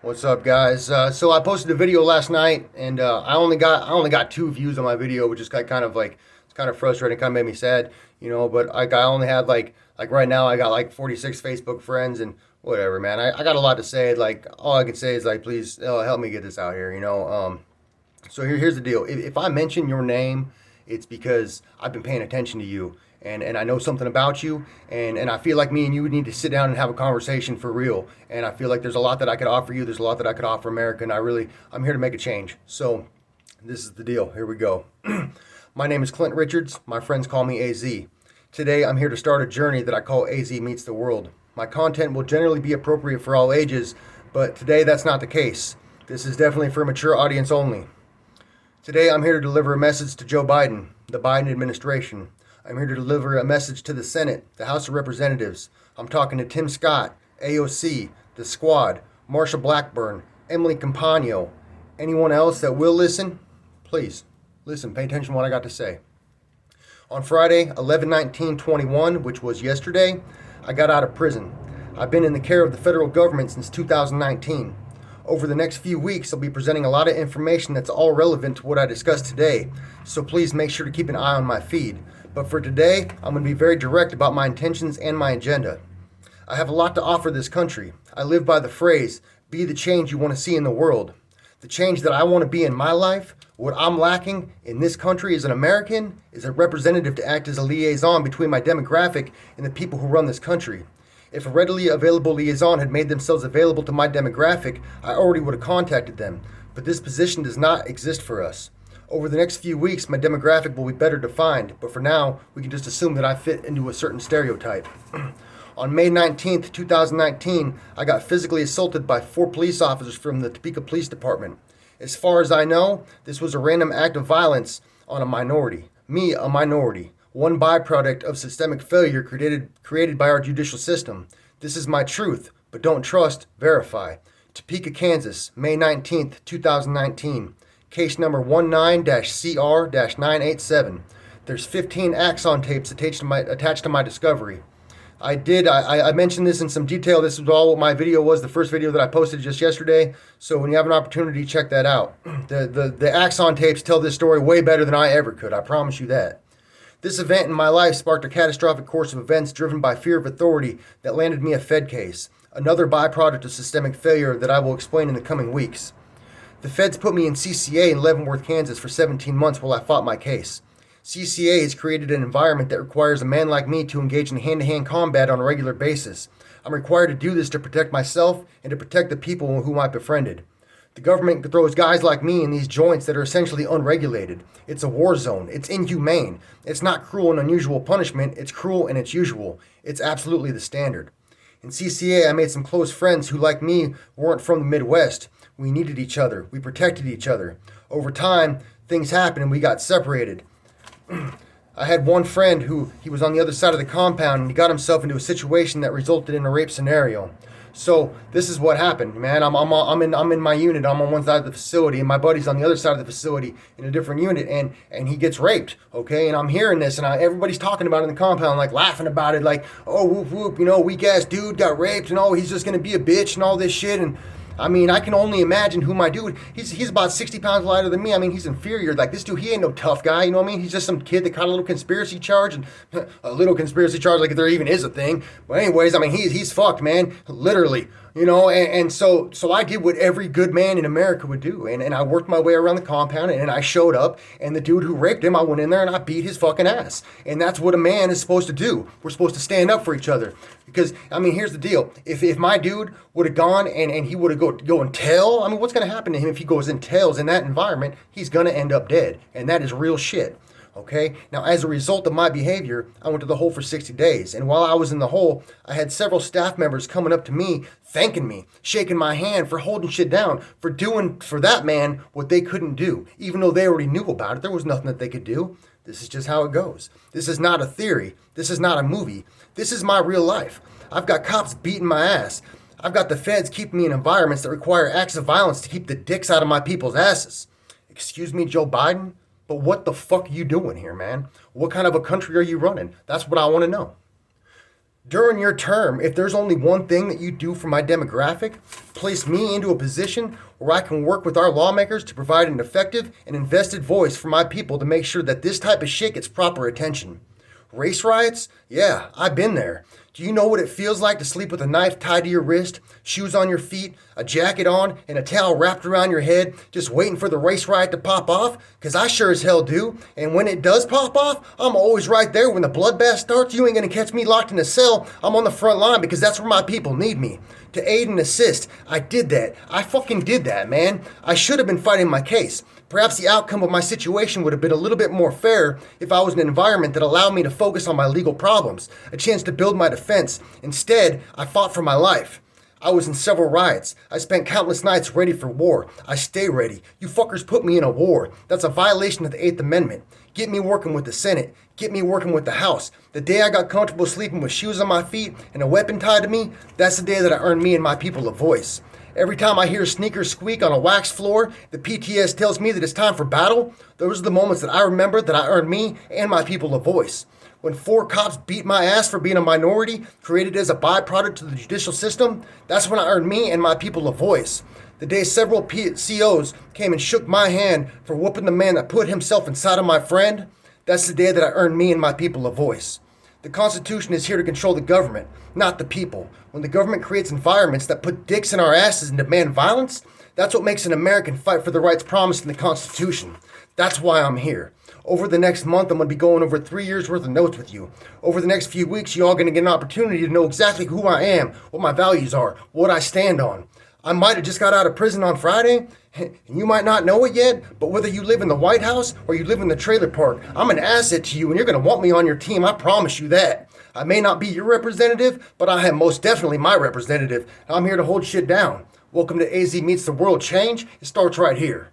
What's up, guys? So I posted a video last night, and I only got 2 views on my video, which is kind of it's kind of frustrating. Kind of made me sad, But I only had like right now I got like 46 Facebook friends and whatever, man. I got a lot to say. Like all I can say is like, please help me get this out here. So here's the deal. If I mention your name, it's because I've been paying attention to you and I know something about you and I feel like me and you would need to sit down and have a conversation for real. And I feel like there's a lot that I could offer you. There's a lot that I could offer America, and I'm here to make a change. So this is the deal. Here we go. My name is Clint Richards. My friends call me AZ. Today I'm here to start a journey that I call AZ Meets the World. My content will generally be appropriate for all ages, but today that's not the case. This is definitely for a mature audience only. Today, I'm here to deliver a message to Joe Biden, the Biden administration. I'm here to deliver a message to the Senate, the House of Representatives. I'm talking to Tim Scott, AOC, the Squad, Marsha Blackburn, Emily Compagno. Anyone else that will listen, please listen, pay attention to what I got to say. On Friday, 11/19/21, which was yesterday, I got out of prison. I've been in the care of the federal government since 2019. Over the next few weeks, I'll be presenting a lot of information that's all relevant to what I discussed today, so please make sure to keep an eye on my feed. But for today, I'm going to be very direct about my intentions and my agenda. I have a lot to offer this country. I live by the phrase, be the change you want to see in the world. The change that I want to be in my life, what I'm lacking in this country as an American, is a representative to act as a liaison between my demographic and the people who run this country. If a readily available liaison had made themselves available to my demographic, I already would have contacted them, but this position does not exist for us. Over the next few weeks, my demographic will be better defined, but for now, we can just assume that I fit into a certain stereotype. On May 19th, 2019, I got physically assaulted by 4 police officers from the Topeka Police Department. As far as I know, this was a random act of violence on a minority. Me, a minority. One byproduct of systemic failure created by our judicial system. This is my truth, but don't trust, verify. Topeka, Kansas, May 19th, 2019. Case number 19-CR-987. There's 15 Axon tapes attached to my discovery. I mentioned this in some detail. This was all what my video was, the first video that I posted just yesterday. So when you have an opportunity, check that out. The Axon tapes tell this story way better than I ever could. I promise you that. This event in my life sparked a catastrophic course of events driven by fear of authority that landed me a Fed case, another byproduct of systemic failure that I will explain in the coming weeks. The Feds put me in CCA in Leavenworth, Kansas for 17 months while I fought my case. CCA has created an environment that requires a man like me to engage in hand-to-hand combat on a regular basis. I'm required to do this to protect myself and to protect the people whom I befriended. The government throws guys like me in these joints that are essentially unregulated. It's a war zone. It's inhumane. It's not cruel and unusual punishment. It's cruel and it's usual. It's absolutely the standard. In CCA, I made some close friends who, like me, weren't from the Midwest. We needed each other. We protected each other. Over time, things happened and we got separated. I had one friend who he was on the other side of the compound and he got himself into a situation that resulted in a rape scenario. So this is what happened, man. I'm in my unit. I'm on one side of the facility, and my buddy's on the other side of the facility in a different unit, and he gets raped. Okay, and I'm hearing this, and everybody's talking about it in the compound, like laughing about it, like, oh, whoop whoop, weak ass dude got raped, and oh, he's just gonna be a bitch and all this shit. And I mean, I can only imagine who my dude. He's about 60 pounds lighter than me. I mean, he's inferior. Like this dude, he ain't no tough guy. You know what I mean? He's just some kid that caught a little conspiracy charge, and a little conspiracy charge, like if there even is a thing. But anyways, I mean, he's fucked, man. Literally. And so I did what every good man in America would do, and I worked my way around the compound, and I showed up, and the dude who raped him, I went in there and I beat his fucking ass, and that's what a man is supposed to do. We're supposed to stand up for each other, because I mean, here's the deal: if my dude would have gone and he would have go and tell, I mean, what's gonna happen to him if he goes and tells in that environment? He's gonna end up dead, and that is real shit. Okay, now as a result of my behavior, I went to the hole for 60 days. And while I was in the hole, I had several staff members coming up to me, thanking me, shaking my hand for holding shit down, for doing for that man what they couldn't do. Even though they already knew about it, there was nothing that they could do. This is just how it goes. This is not a theory. This is not a movie. This is my real life. I've got cops beating my ass. I've got the feds keeping me in environments that require acts of violence to keep the dicks out of my people's asses. Excuse me, Joe Biden? But what the fuck are you doing here, man? What kind of a country are you running? That's what I want to know. During your term, if there's only one thing that you do for my demographic, place me into a position where I can work with our lawmakers to provide an effective and invested voice for my people to make sure that this type of shit gets proper attention. Race riots? Yeah, I've been there. Do you know what it feels like to sleep with a knife tied to your wrist, shoes on your feet, a jacket on, and a towel wrapped around your head, just waiting for the race riot to pop off? Because I sure as hell do. And when it does pop off, I'm always right there. When the bloodbath starts, you ain't gonna catch me locked in a cell. I'm on the front line because that's where my people need me. To aid and assist. I did that. I fucking did that, man. I should have been fighting my case. Perhaps the outcome of my situation would have been a little bit more fair if I was in an environment that allowed me to focus on my legal problems, a chance to build my defense. Instead, I fought for my life. I was in several riots. I spent countless nights ready for war. I stay ready. You fuckers put me in a war. That's a violation of the 8th Amendment. Get me working with the Senate. Get me working with the House. The day I got comfortable sleeping with shoes on my feet and a weapon tied to me, that's the day that I earned me and my people a voice. Every time I hear sneakers squeak on a wax floor, the PTS tells me that it's time for battle. Those are the moments that I remember that I earned me and my people a voice. When 4 cops beat my ass for being a minority, created as a byproduct of the judicial system, that's when I earned me and my people a voice. The day several COs came and shook my hand for whooping the man that put himself inside of my friend, that's the day that I earned me and my people a voice. The Constitution is here to control the government, not the people. When the government creates environments that put dicks in our asses and demand violence, that's what makes an American fight for the rights promised in the Constitution. That's why I'm here. Over the next month, I'm going to be going over 3 years worth of notes with you. Over the next few weeks, you all going to get an opportunity to know exactly who I am, what my values are, what I stand on. I might have just got out of prison on Friday, and you might not know it yet, but whether you live in the White House or you live in the trailer park, I'm an asset to you and you're going to want me on your team, I promise you that. I may not be your representative, but I am most definitely my representative. I'm here to hold shit down. Welcome to AZ Meets the World Change. It starts right here.